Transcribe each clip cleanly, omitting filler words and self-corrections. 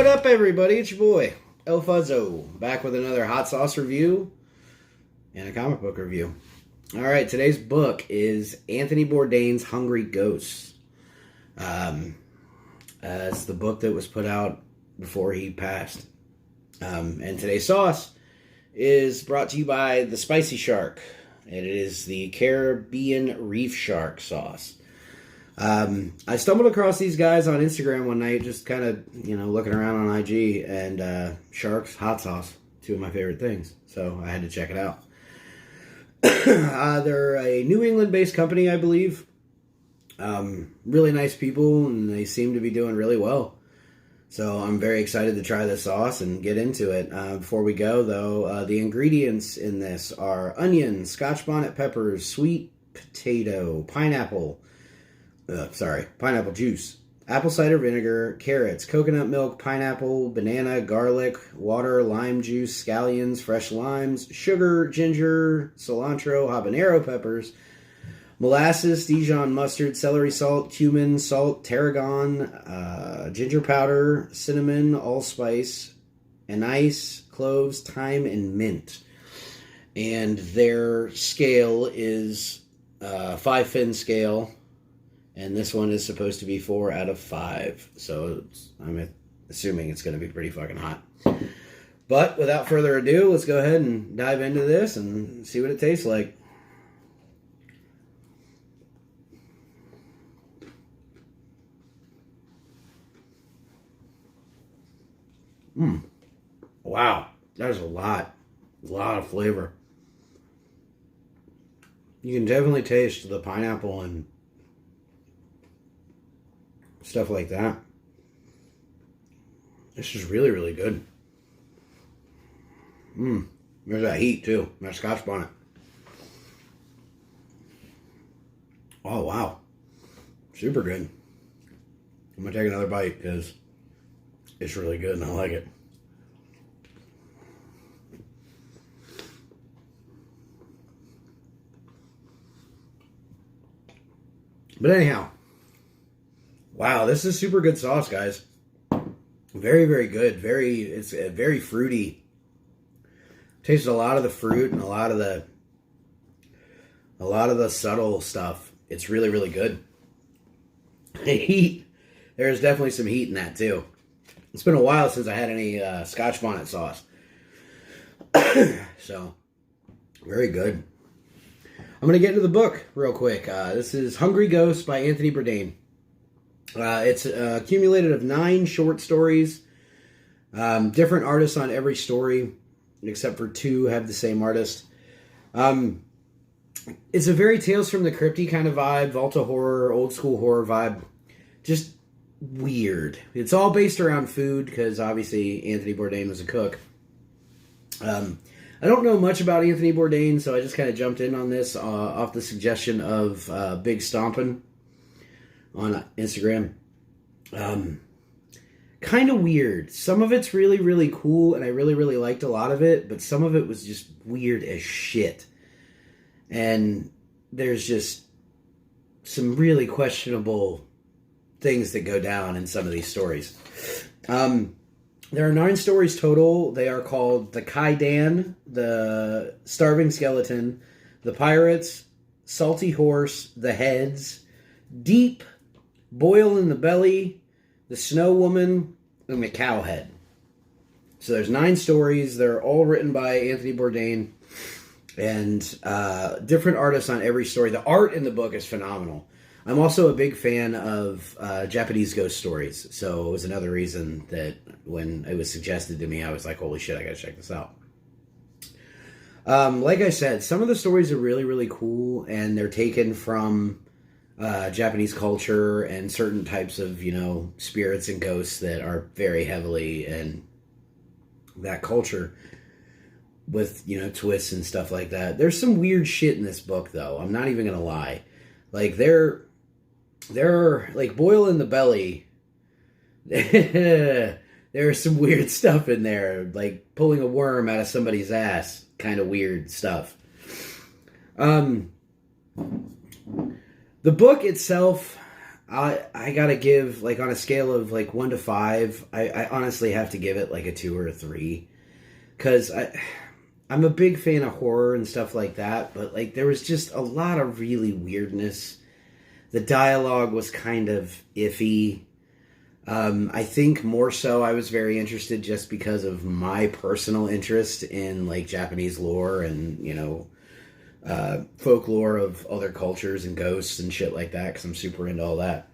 What up, everybody? It's your boy, El Fuzzo, back with another hot sauce review and a comic book review. All right, today's book is Anthony Bourdain's Hungry Ghosts. It's the book that was put out before he passed. And today's sauce is brought to you by the Spicy Shark. And it is the Caribbean Reef Shark sauce. I stumbled across these guys on Instagram one night, just kind of, looking around on IG, and Sharks hot sauce, two of my favorite things. So I had to check it out. They're a New England-based company, I believe. Really nice people, and they seem to be doing really well. So I'm very excited to try this sauce and get into it. Before we go, though, the ingredients in this are onion, Scotch bonnet peppers, sweet potato, pineapple juice, apple cider vinegar, carrots, coconut milk, pineapple, banana, garlic, water, lime juice, scallions, fresh limes, sugar, ginger, cilantro, habanero peppers, molasses, Dijon mustard, celery salt, cumin, salt, tarragon, ginger powder, cinnamon, allspice, anise, cloves, thyme, and mint. And their scale is 5-fin scale. And this one is supposed to be 4 out of 5. So I'm assuming it's going to be pretty fucking hot. But without further ado, let's go ahead and dive into this and see what it tastes like. Wow. That is a lot of flavor. You can definitely taste the pineapple and stuff like that. This is really, really good. There's that heat too. That Scotch bonnet. Oh, wow. Super good. I'm going to take another bite because it's really good and I like it. But anyhow, wow, this is super good sauce, guys. Very, very good. It's very fruity. Tastes a lot of the fruit and a lot of the subtle stuff. It's really, really good. The heat, there's definitely some heat in that too. It's been a while since I had any Scotch bonnet sauce. So, very good. I'm going to get into the book real quick. This is Hungry Ghosts by Anthony Bourdain. It's accumulated of 9 short stories. Different artists on every story, except for 2 have the same artist. It's a very Tales from the Crypty kind of vibe, Volta horror, old school horror vibe. Just weird. It's all based around food, because obviously Anthony Bourdain was a cook. I don't know much about Anthony Bourdain, so I just kind of jumped in on this off the suggestion of Big Stompin' on Instagram. Kind of weird. Some of it's really, really cool, and I really, really liked a lot of it, but some of it was just weird as shit. And there's just some really questionable things that go down in some of these stories. There are 9 stories total. They are called The Kaidan, The Starving Skeleton, The Pirates, Salty Horse, The Heads, Deep, Boil in the Belly, The Snow Woman, and The Cowhead. So there's 9 stories. They're all written by Anthony Bourdain, and different artists on every story. The art in the book is phenomenal. I'm also a big fan of Japanese ghost stories, so it was another reason that when it was suggested to me, I was like, holy shit, I gotta check this out. Like I said, some of the stories are really, really cool, and they're taken from Japanese culture and certain types of, spirits and ghosts that are very heavily in that culture with, twists and stuff like that. There's some weird shit in this book, though. I'm not even gonna lie. Like, they're like, Boil in the Belly. There's some weird stuff in there, like pulling a worm out of somebody's ass, kind of weird stuff. The book itself, I gotta give, like, on a scale of like 1 to 5, I honestly have to give it like a 2 or a 3, because I'm a big fan of horror and stuff like that, but like there was just a lot of really weirdness. The dialogue was kind of iffy. I think more so I was very interested just because of my personal interest in like Japanese lore and, you know, folklore of other cultures and ghosts and shit like that, because I'm super into all that.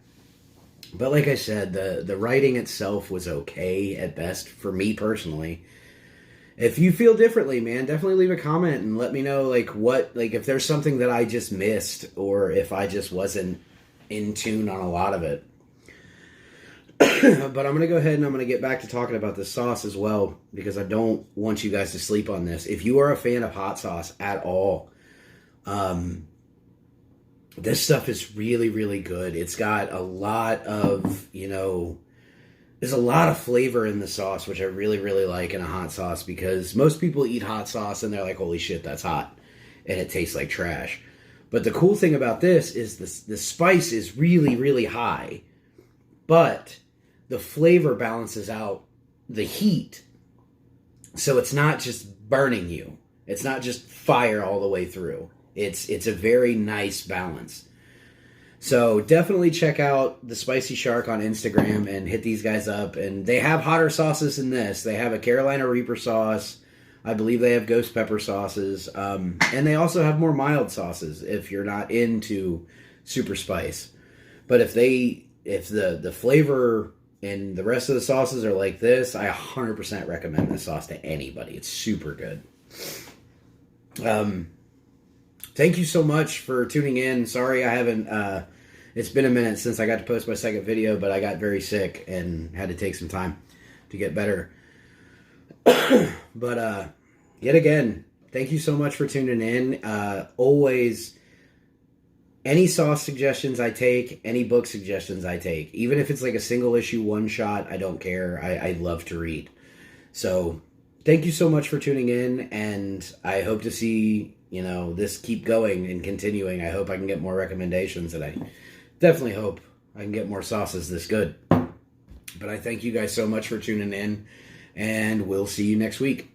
But like I said, the writing itself was okay at best for me personally. If you feel differently, man, definitely leave a comment and let me know, like, what, like, if there's something that I just missed, or if I just wasn't in tune on a lot of it. But I'm going to go ahead and I'm going to get back to talking about this sauce as well, because I don't want you guys to sleep on this. If you are a fan of hot sauce at all, this stuff is really, really good. It's got a lot of, you know, there's a lot of flavor in the sauce, which I really, really like in a hot sauce, because most people eat hot sauce and they're like, holy shit, that's hot. And it tastes like trash. But the cool thing about this is the spice is really, really high. But the flavor balances out the heat. So it's not just burning you. It's not just fire all the way through. It's a very nice balance. So definitely check out the Spicy Shark on Instagram and hit these guys up. And they have hotter sauces than this. They have a Carolina Reaper sauce. I believe they have ghost pepper sauces. And they also have more mild sauces if you're not into super spice. But if the flavor and the rest of the sauces are like this, I 100% recommend this sauce to anybody. It's super good. Thank you so much for tuning in. Sorry I haven't, it's been a minute since I got to post my second video, but I got very sick and had to take some time to get better. But, yet again, thank you so much for tuning in. Always, any sauce suggestions I take, any book suggestions I take, even if it's like a single issue one shot, I don't care. I love to read. So thank you so much for tuning in, and I hope to see, you know, this keep going and continuing. I hope I can get more recommendations, and I definitely hope I can get more sauces this good. But I thank you guys so much for tuning in, and we'll see you next week.